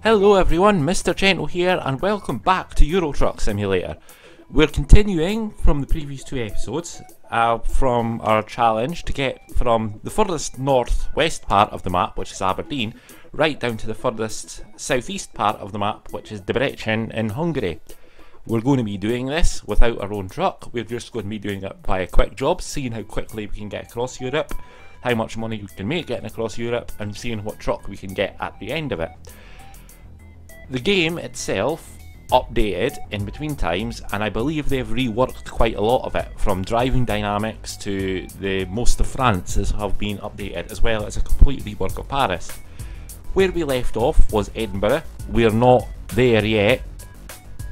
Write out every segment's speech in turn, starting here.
Hello everyone, Mr. Gentle here and welcome back to Euro Truck Simulator. We're continuing from the previous two episodes from our challenge to get from the furthest northwest part of the map, which is Aberdeen, right down to the furthest southeast part of the map, which is Debrecen in Hungary. We're going to be doing this without our own truck. We're just going to be doing it by a quick job, seeing how quickly we can get across Europe, how much money we can make getting across Europe, and seeing what truck we can get at the end of it. The game itself updated in between times, and I believe they've reworked quite a lot of it, from driving dynamics to the most of France have been updated, as well as a complete rework of Paris. Where we left off was Edinburgh. We're not there yet,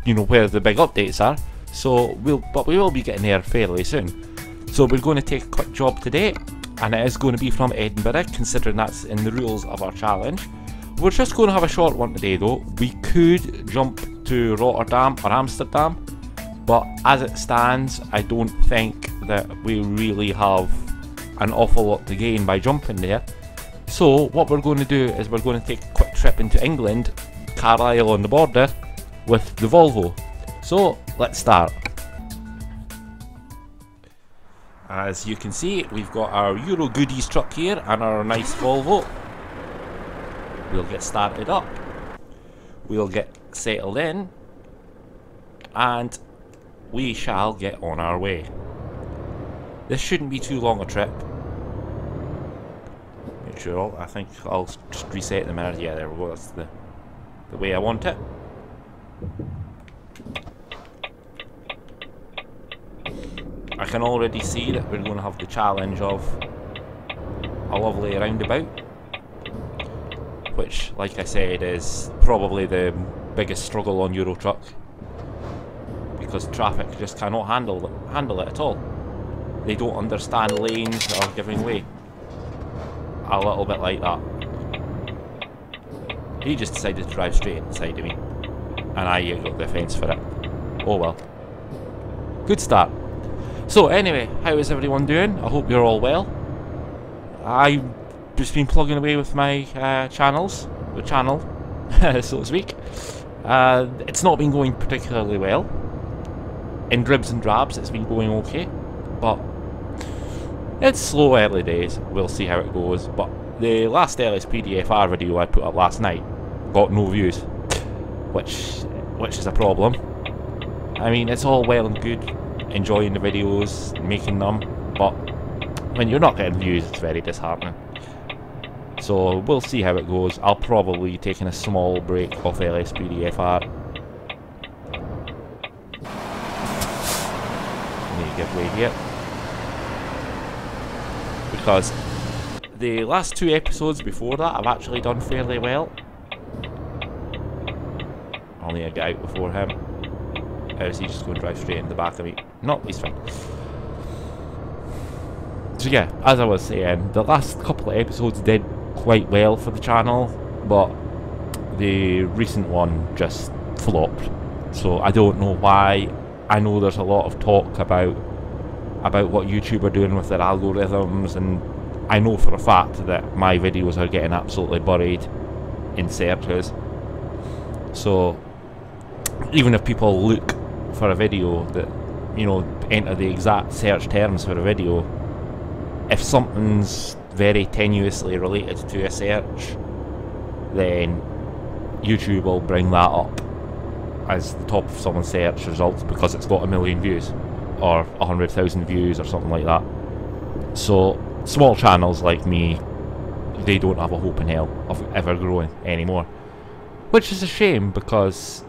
you know, where the big updates are, so we will be getting there fairly soon. So we're going to take a quick job today, and it is going to be from Edinburgh, considering that's in the rules of our challenge. We're just going to have a short one today though. We could jump to Rotterdam or Amsterdam, but as it stands, I don't think that we really have an awful lot to gain by jumping there. So what we're going to do is we're going to take a quick trip into England, Carlisle on the border, with the Volvo. So let's start. As you can see, we've got our Euro Goodies truck here and our nice Volvo. We'll get started up, we'll get settled in, and we shall get on our way. This shouldn't be too long a trip. Make sure, I think I'll just reset the mirror. Yeah, there we go, that's the way I want it. I can already see that we're going to have the challenge of a lovely roundabout, which, like I said, is probably the biggest struggle on Euro Truck, because traffic just cannot handle it at all. They don't understand lanes or giving way. A little bit like that. He just decided to drive straight inside of me, and I got the offence for it. Oh well. Good start. So anyway, how is everyone doing? I hope you're all well. I've just been plugging away with my channel, so to speak. It's not been going particularly well. In dribs and drabs, it's been going okay, but it's slow early days. We'll see how it goes. But the last LSPDFR video I put up last night got no views, which is a problem. I mean, it's all well and good enjoying the videos, making them, but when you're not getting views, it's very disheartening. So we'll see how it goes. I'll probably be taking a small break off LSPDFR. Need to give way here, because the last two episodes before that I've actually done fairly well. I'll need to get out before him. Or is he just going to drive straight into the back of me? No, he's fine. So yeah, as I was saying, the last couple of episodes did quite well for the channel, but the recent one just flopped. So I don't know why. I know there's a lot of talk about what YouTube are doing with their algorithms, and I know for a fact that my videos are getting absolutely buried in searches. So even if people look for a video that, you know, enter the exact search terms for a video, if something's very tenuously related to a search, then YouTube will bring that up as the top of someone's search results because it's got 1 million views or 100,000 views or something like that. So small channels like me, they don't have a hope in hell of ever growing anymore, which is a shame, because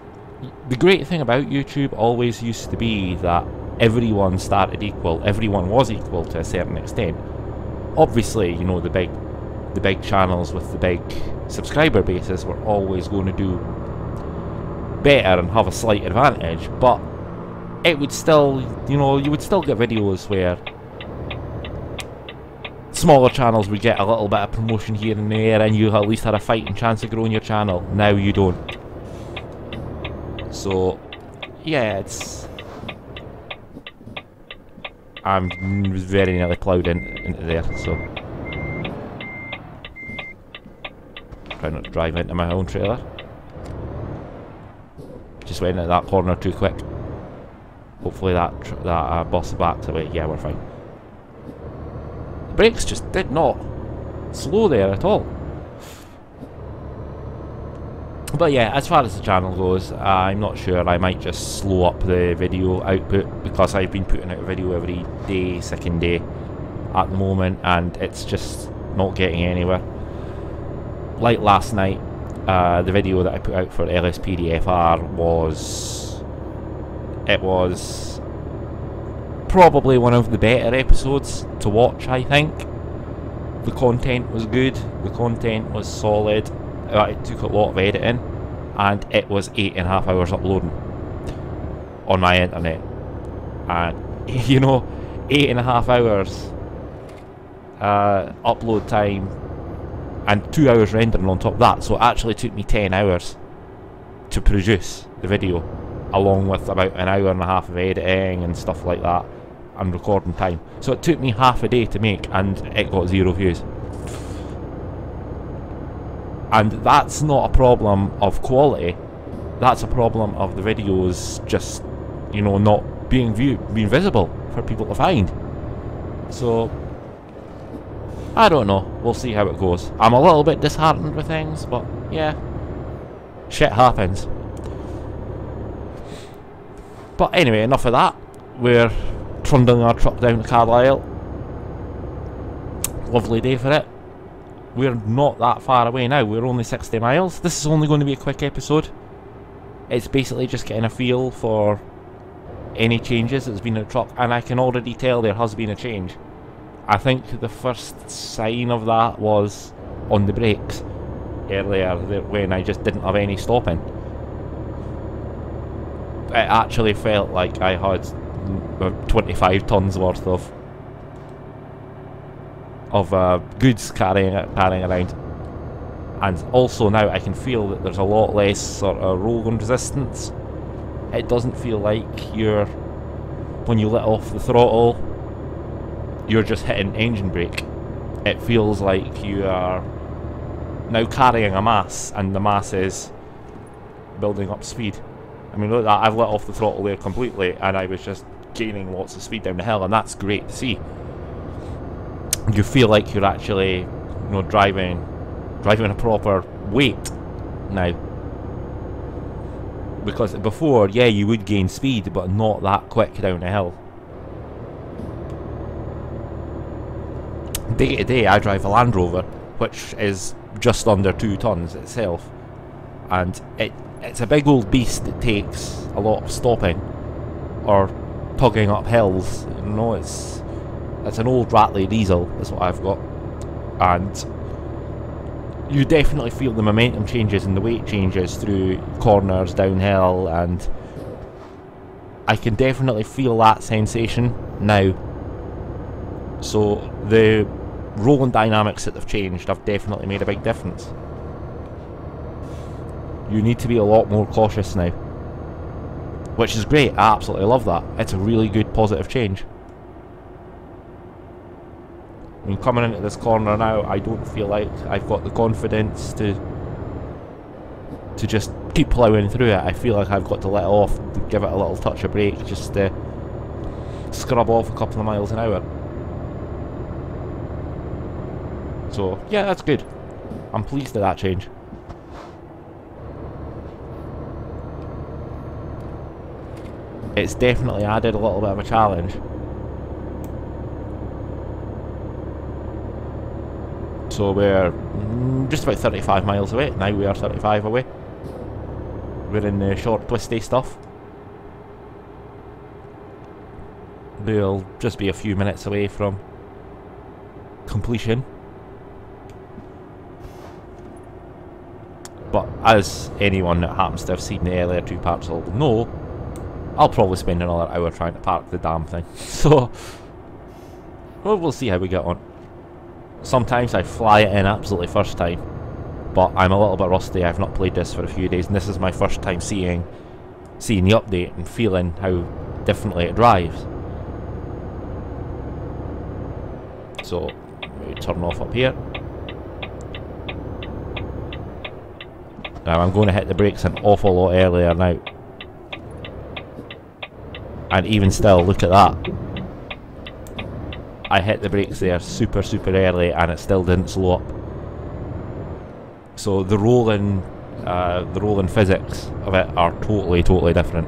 the great thing about YouTube always used to be that everyone started equal, everyone was equal to a certain extent. Obviously, you know, the big channels with the big subscriber bases were always going to do better and have a slight advantage, but it would still, you know, you would still get videos where smaller channels would get a little bit of promotion here and there, and you at least had a fighting chance of growing your channel. Now you don't. So yeah, it's, I'm very nearly ploughed into there, so try not to drive into my own trailer. Just went into that corner too quick. Hopefully that bus backs away. Yeah, we're fine. The brakes just did not slow there at all. But yeah, as far as the channel goes, I'm not sure. I might just slow up the video output because I've been putting out a video every day, second day at the moment, and it's just not getting anywhere. Like last night, the video that I put out for LSPDFR was probably one of the better episodes to watch, I think. The content was good, the content was solid. It took a lot of editing, and it was 8.5 hours uploading on my internet. And you know, 8.5 hours upload time and 2 hours rendering on top of that, so it actually took me 10 hours to produce the video, along with about an hour and a half of editing and stuff like that and recording time. So it took me half a day to make, and it got 0 views. And that's not a problem of quality, that's a problem of the videos just, you know, not being visible for people to find. So I don't know, we'll see how it goes. I'm a little bit disheartened with things, but yeah, shit happens. But anyway, enough of that. We're trundling our truck down to Carlisle. Lovely day for it. We're not that far away now, we're only 60 miles. This is only going to be a quick episode. It's basically just getting a feel for any changes that's been in the truck, and I can already tell there has been a change. I think the first sign of that was on the brakes earlier, when I just didn't have any stopping. It actually felt like I had 25 tons worth of goods carrying around. And also now I can feel that there's a lot less sort of rolling resistance. It doesn't feel like when you let off the throttle, you're just hitting engine brake. It feels like you are now carrying a mass, and the mass is building up speed. I mean, look at that, I've let off the throttle there completely, and I was just gaining lots of speed down the hill, and that's great to see. You feel like you're actually, you know, driving a proper weight now. Because before, yeah, you would gain speed, but not that quick down the hill. Day to day, I drive a Land Rover, which is just under 2 tons itself, and it's a big old beast that takes a lot of stopping or tugging up hills. You know, it's an old rattly diesel, is what I've got, and you definitely feel the momentum changes and the weight changes through corners, downhill, and I can definitely feel that sensation now. So the rolling dynamics that they've changed have definitely made a big difference. You need to be a lot more cautious now, which is great. I absolutely love that. It's a really good positive change. I mean, coming into this corner now, I don't feel like I've got the confidence to just keep ploughing through it. I feel like I've got to let off, give it a little touch of brake, just to scrub off a couple of miles an hour. So yeah, that's good. I'm pleased with that change. It's definitely added a little bit of a challenge. So we're just about 35 miles away. Now we are 35 away. We're in the short twisty stuff. We'll just be a few minutes away from completion. But as anyone that happens to have seen the earlier 2 parts will know, I'll probably spend another hour trying to park the damn thing. So we'll see how we get on. Sometimes I fly it in absolutely first time, but I'm a little bit rusty. I've not played this for a few days, and this is my first time seeing the update and feeling how differently it drives. So we turn off up here. Now I'm going to hit the brakes an awful lot earlier now, And even still, look at that. I hit the brakes there super early and it still didn't slow up. So the rolling physics of it are totally different.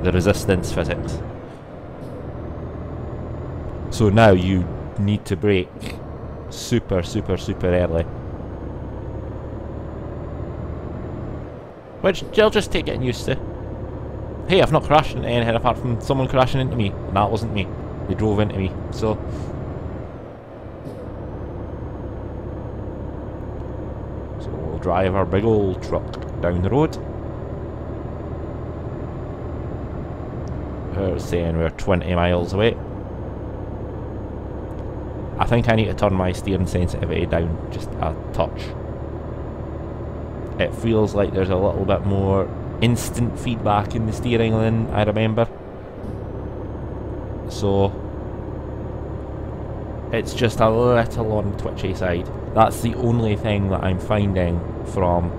The resistance physics. So now you need to brake super early. Which you'll just take getting used to. Hey, I've not crashed into anything apart from someone crashing into me. And that wasn't me. They drove into me. So we'll drive our big old truck down the road. We're saying we're 20 miles away. I think I need to turn my steering sensitivity down just a touch. It feels like there's a little bit more instant feedback in the steering than I remember. So it's just a little on the twitchy side. That's the only thing that I'm finding from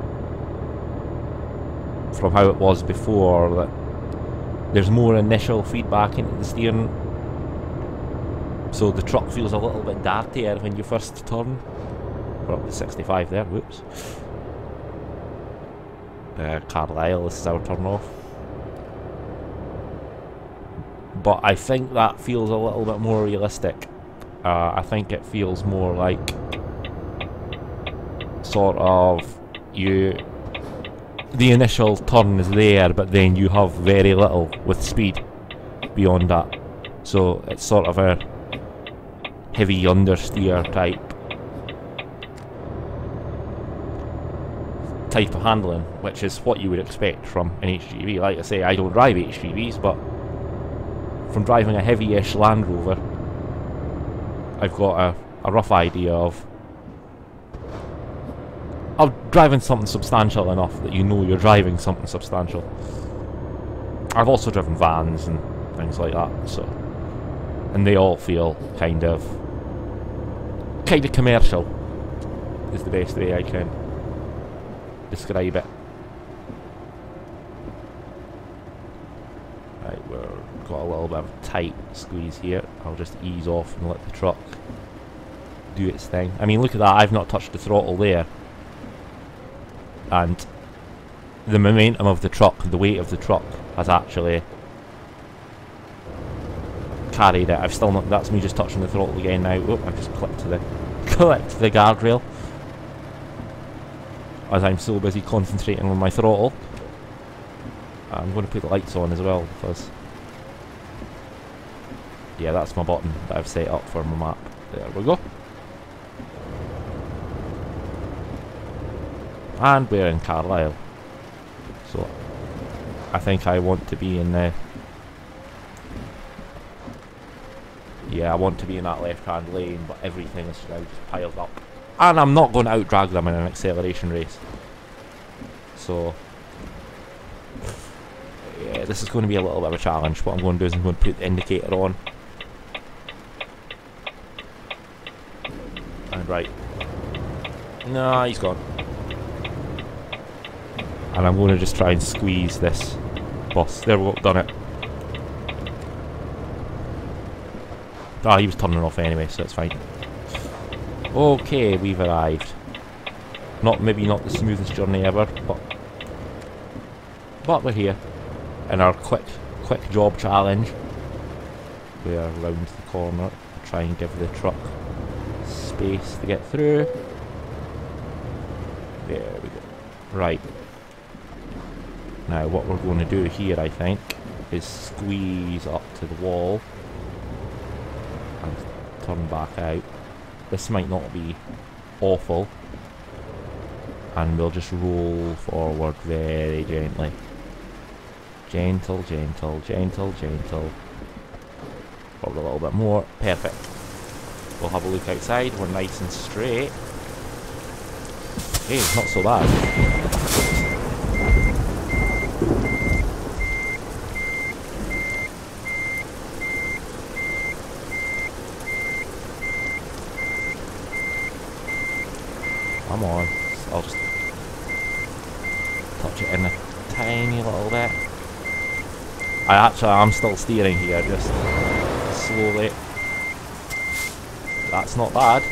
how it was before, that there's more initial feedback into the steering. So the truck feels a little bit dirtier when you first turn. We're up to 65 there, whoops. Carlisle, this is our turn off. But I think that feels a little bit more realistic. I think it feels more like sort of the initial turn is there, but then you have very little with speed beyond that. So it's sort of a heavy understeer type of handling, which is what you would expect from an HGV. Like I say, I don't drive HGVs, but from driving a heavy-ish Land Rover, I've got a rough idea of driving something substantial enough that you know you're driving something substantial. I've also driven vans and things like that, so, and they all feel kind of commercial is the best way I can describe it. Right, we've got a little bit of a tight squeeze here. I'll just ease off and let the truck do its thing. I mean, look at that, I've not touched the throttle there. And the momentum of the truck, the weight of the truck, has actually carried it. I've still not, that's me just touching the throttle again now. Oh, I've just clipped the guardrail. As I'm so busy concentrating on my throttle. I'm going to put the lights on as well, because yeah, that's my button that I've set up for my map. There we go. And we're in Carlisle. So I think I want to be in the, yeah, I want to be in that left hand lane, but everything is now just piled up. And I'm not going to outdrag them in an acceleration race. So yeah, this is going to be a little bit of a challenge. What I'm going to do is I'm going to put the indicator on. And right. No, he's gone. And I'm going to just try and squeeze this bus. There we go, done it. Ah, he was turning off anyway, so it's fine. Okay, we've arrived. Maybe not the smoothest journey ever, but we're here. In our quick job challenge. We are round the corner. Try and give the truck space to get through. There we go. Right. Now what we're going to do here, I think, is squeeze up to the wall and turn back out. This might not be awful, and we'll just roll forward very gently. Gentle, gentle, gentle, gentle. Probably a little bit more. Perfect. We'll have a look outside. We're nice and straight. Hey, it's not so bad. Come on, I'll just touch it in a tiny little bit. I'm still steering here, just slowly. That's not bad.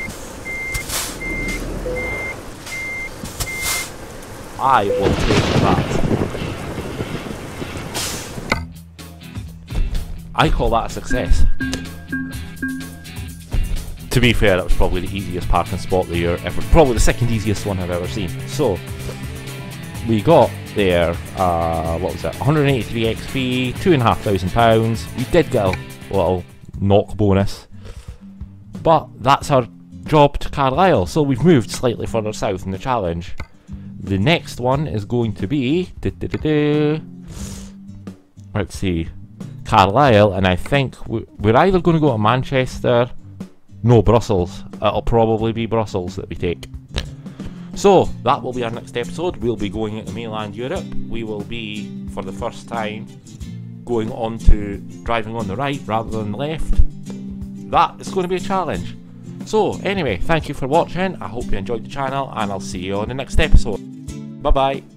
I will take that. I call that a success. To be fair, that was probably the easiest parking spot of the year ever. Probably the second easiest one I've ever seen. So, we got there, what was it, 183 XP, £2,500. We did get a little knock bonus. But that's our job to Carlisle, so we've moved slightly further south in the challenge. The next one is going to be, let's see, Carlisle, and I think we're either going to go to Manchester, no, Brussels. It'll probably be Brussels that we take. So, that will be our next episode. We'll be going into mainland Europe. We will be, for the first time, going on to driving on the right rather than the left. That is going to be a challenge. So, anyway, thank you for watching. I hope you enjoyed the channel, and I'll see you on the next episode. Bye bye.